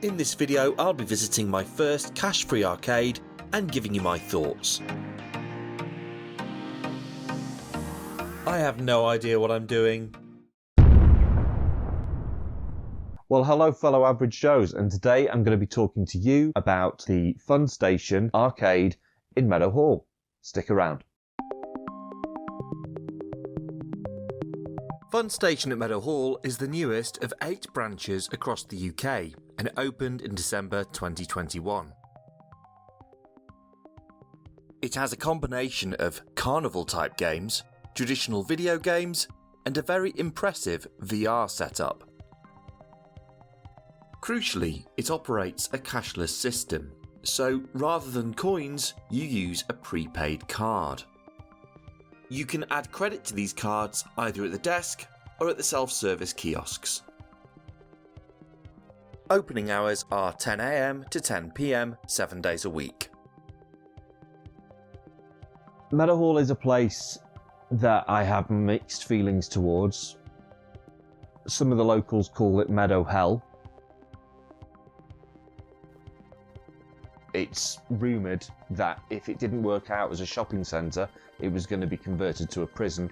In this video, I'll be visiting my first cash-free arcade and giving you my thoughts. I have no idea what I'm doing. Well, hello fellow Average Joes, and today I'm going to be talking to you about the Fun Station Arcade in Meadowhall. Stick around. Fun Station at Meadowhall is the newest of 8 branches across the UK, and it opened in December 2021. It has a combination of carnival-type games, traditional video games, and a very impressive VR setup. Crucially, it operates a cashless system, so rather than coins, you use a prepaid card. You can add credit to these cards either at the desk or at the self-service kiosks. Opening hours are 10 AM to 10 PM, 7 days a week. Meadowhall is a place that I have mixed feelings towards. Some of the locals call it Meadowhell. It's rumoured that if it didn't work out as a shopping centre, it was going to be converted to a prison.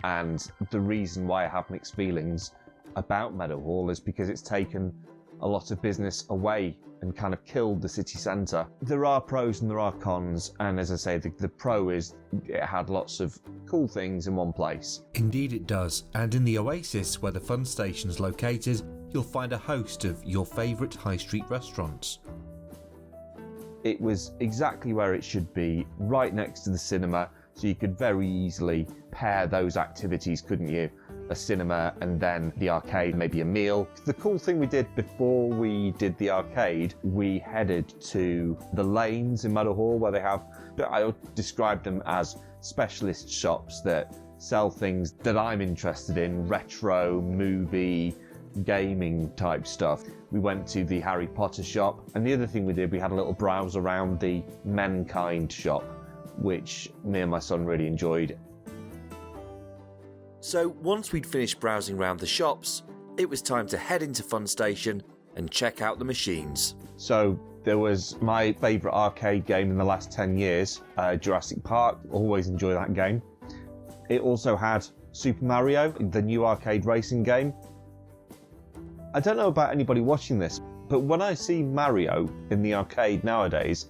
And the reason why I have mixed feelings about Meadowhall is because it's taken a lot of business away and kind of killed the city centre. There are pros and there are cons, and as I say, the pro is it had lots of cool things in one place. Indeed it does, and in the Oasis, where the Fun Station's located, you'll find a host of your favourite high street restaurants. It was exactly where it should be, right next to the cinema, so you could very easily pair those activities, couldn't you? A cinema and then the arcade, maybe a meal. The cool thing we did before we did the arcade, we headed to the Lanes in Meadowhall, where they have, I describe them as specialist shops that sell things that I'm interested in, retro, movie, gaming type stuff. We went to the Harry Potter shop, and the other thing we did, we had a little browse around the Mankind shop, which me and my son really enjoyed. So once we'd finished browsing around the shops, it was time to head into Fun Station and check out the machines. So there was my favourite arcade game in the last 10 years, Jurassic Park. Always enjoy that game. It also had Super Mario, the new arcade racing game. I don't know about anybody watching this, but when I see Mario in the arcade nowadays,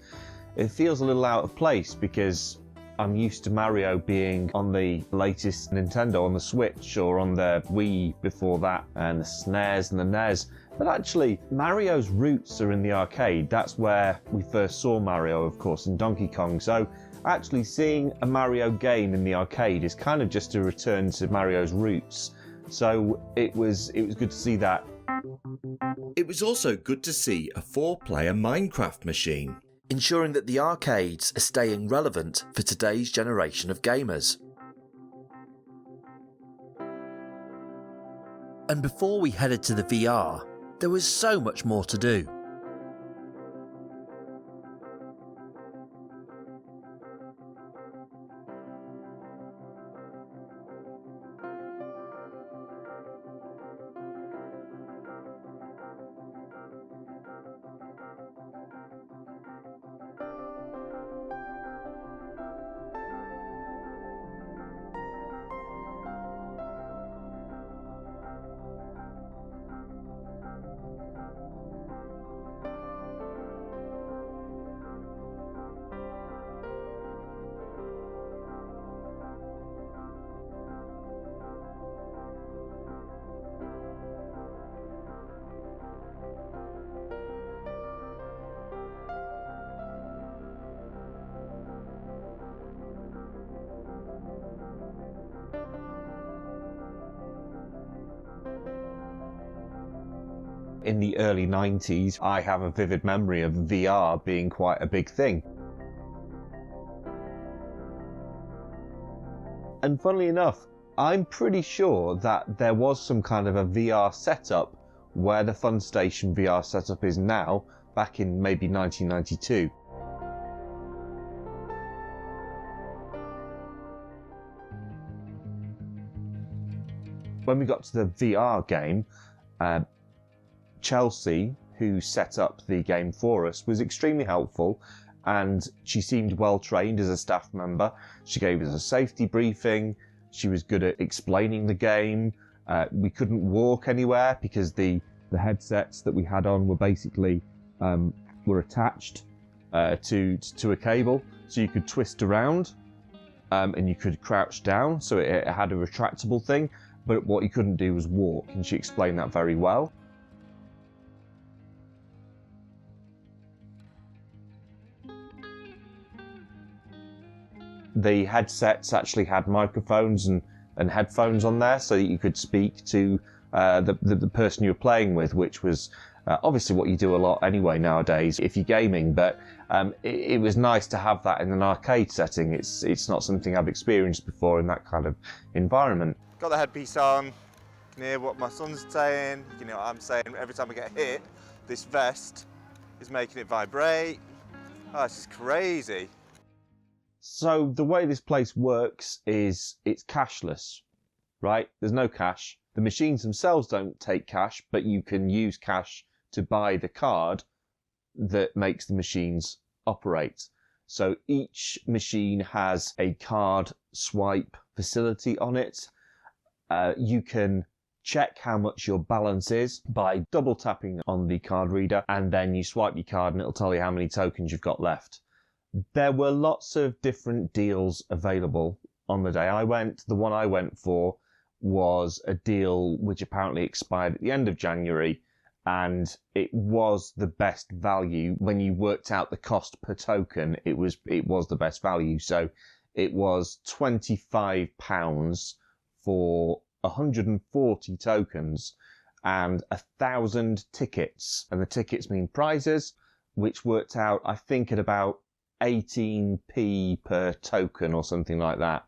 it feels a little out of place because I'm used to Mario being on the latest Nintendo, on the Switch or on the Wii before that, and the SNES and the NES. But actually, Mario's roots are in the arcade. That's where we first saw Mario, of course, in Donkey Kong. So actually seeing a Mario game in the arcade is kind of just a return to Mario's roots. So it was good to see that. It was also good to see a 4-player Minecraft machine, ensuring that the arcades are staying relevant for today's generation of gamers. And before we headed to the VR, there was so much more to do. In the early 90s, I have a vivid memory of VR being quite a big thing. And funnily enough, I'm pretty sure that there was some kind of a VR setup where the Fun Station VR setup is now, back in maybe 1992. When we got to the VR game, Chelsea, who set up the game for us, was extremely helpful, and she seemed well trained as a staff member. She gave us a safety briefing. She was good at explaining the game. We couldn't walk anywhere because the headsets that we had on were basically were attached to a cable, so you could twist around and you could crouch down, so it had a retractable thing, but what you couldn't do was walk, and she explained that very well. The headsets actually had microphones and headphones on there so that you could speak to the person you were playing with, which was obviously what you do a lot anyway nowadays if you're gaming, but it was nice to have that in an arcade setting. It's not something I've experienced before in that kind of environment. Got the headpiece on, you can hear what my son's saying, you know what I'm saying. Every time I get hit, this vest is making it vibrate. Oh, it's just crazy. So the way this place works is it's cashless, right? There's no cash. The machines themselves don't take cash, but you can use cash to buy the card that makes the machines operate. So each machine has a card swipe facility on it. You can check how much your balance is by double tapping on the card reader, and then you swipe your card and it'll tell you how many tokens you've got left. There were lots of different deals available on the day I went. The one I went for was a deal which apparently expired at the end of January, and it was the best value. When you worked out the cost per token, it was the best value. So it was £25 for 140 tokens and 1,000 tickets. And the tickets mean prizes, which worked out, I think, at about 18p per token or something like that.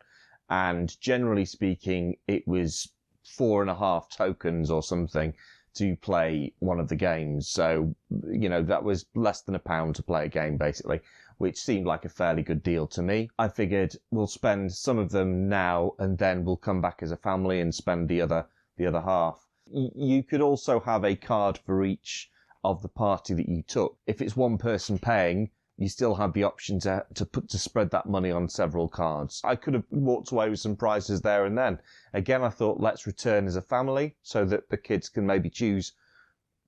And generally speaking, it was 4.5 tokens or something to play one of the games. So, you know, that was less than £1 to play a game, basically, which seemed like a fairly good deal to me. I figured we'll spend some of them now and then we'll come back as a family and spend the other half. You could also have a card for each of the party that you took. If it's one person paying, you still have the option to spread that money on several cards. I could have walked away with some prizes there and then. Again, I thought, let's return as a family so that the kids can maybe choose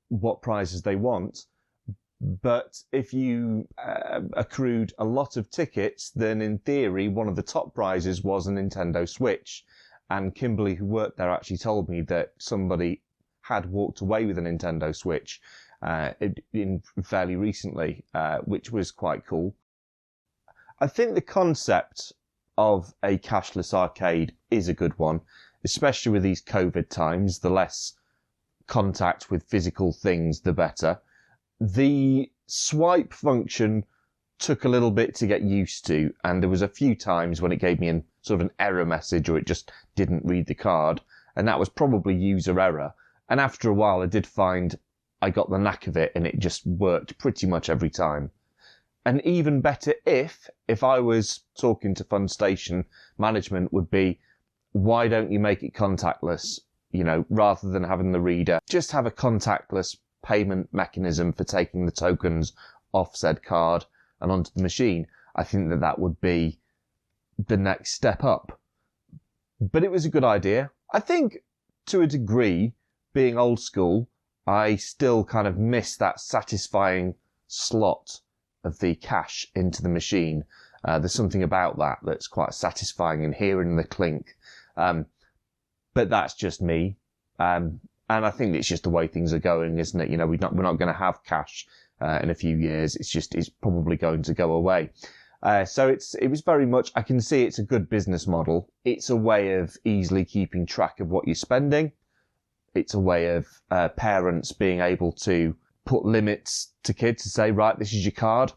what prizes they want. But if you accrued a lot of tickets, then in theory, one of the top prizes was a Nintendo Switch. And Kimberly, who worked there, actually told me that somebody had walked away with a Nintendo Switch in fairly recently, which was quite cool. I think the concept of a cashless arcade is a good one, especially with these COVID times. The less contact with physical things, the better. The swipe function took a little bit to get used to, and there was a few times when it gave me sort of an error message, or it just didn't read the card, and that was probably user error. And after a while, I did find I got the knack of it, and it just worked pretty much every time. And even better if I was talking to Fun Station management would be, why don't you make it contactless? You know, rather than having the reader, just have a contactless payment mechanism for taking the tokens off said card and onto the machine. I think that would be the next step up. But it was a good idea. I think, to a degree, being old school, I still kind of miss that satisfying slot of the cash into the machine. There's something about that that's quite satisfying, and hearing the clink. But that's just me. And I think it's just the way things are going, isn't it? You know, we're not going to have cash in a few years. It's probably going to go away. So it was very much, I can see it's a good business model. It's a way of easily keeping track of what you're spending. It's a way of parents being able to put limits to kids to say, right, this is your card.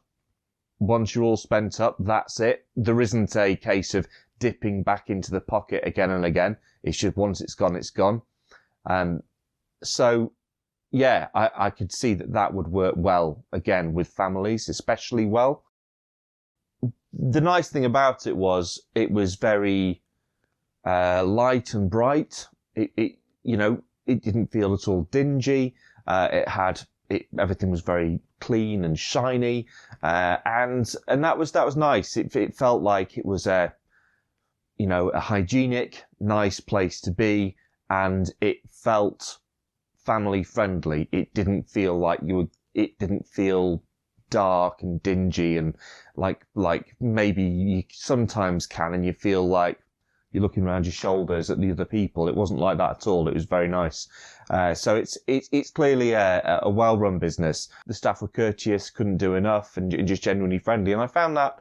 Once you're all spent up, that's it. There isn't a case of dipping back into the pocket again and again. It's just once it's gone, it's gone. So, yeah, I could see that would work well, again, with families, especially well. The nice thing about it was very light and bright. It didn't feel at all dingy. Everything was very clean and shiny, and that was nice. It felt like it was a hygienic, nice place to be, and it felt family friendly. It didn't feel like it didn't feel dark and dingy and like maybe you sometimes can, and you feel like you're looking around your shoulders at the other people. It wasn't like that at all. It was very nice. So it's clearly a well-run business. The staff were courteous, couldn't do enough, and just genuinely friendly. And I found that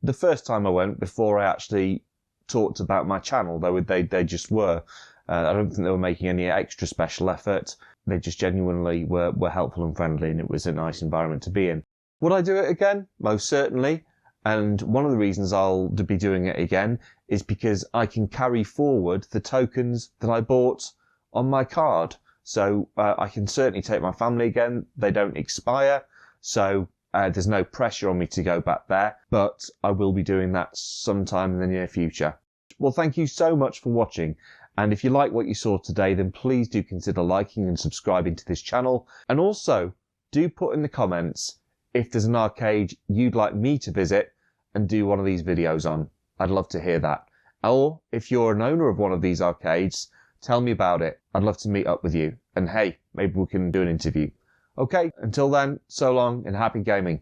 the first time I went, before I actually talked about my channel, though they just were. I don't think they were making any extra special effort. They just genuinely were helpful and friendly, and it was a nice environment to be in. Would I do it again? Most certainly. And one of the reasons I'll be doing it again is because I can carry forward the tokens that I bought on my card. So I can certainly take my family again. They don't expire. So there's no pressure on me to go back there. But I will be doing that sometime in the near future. Well, thank you so much for watching. And if you like what you saw today, then please do consider liking and subscribing to this channel. And also, do put in the comments if there's an arcade you'd like me to visit and do one of these videos on. I'd love to hear that. Or if you're an owner of one of these arcades, tell me about it. I'd love to meet up with you. And hey, maybe we can do an interview. Okay, until then, so long and happy gaming.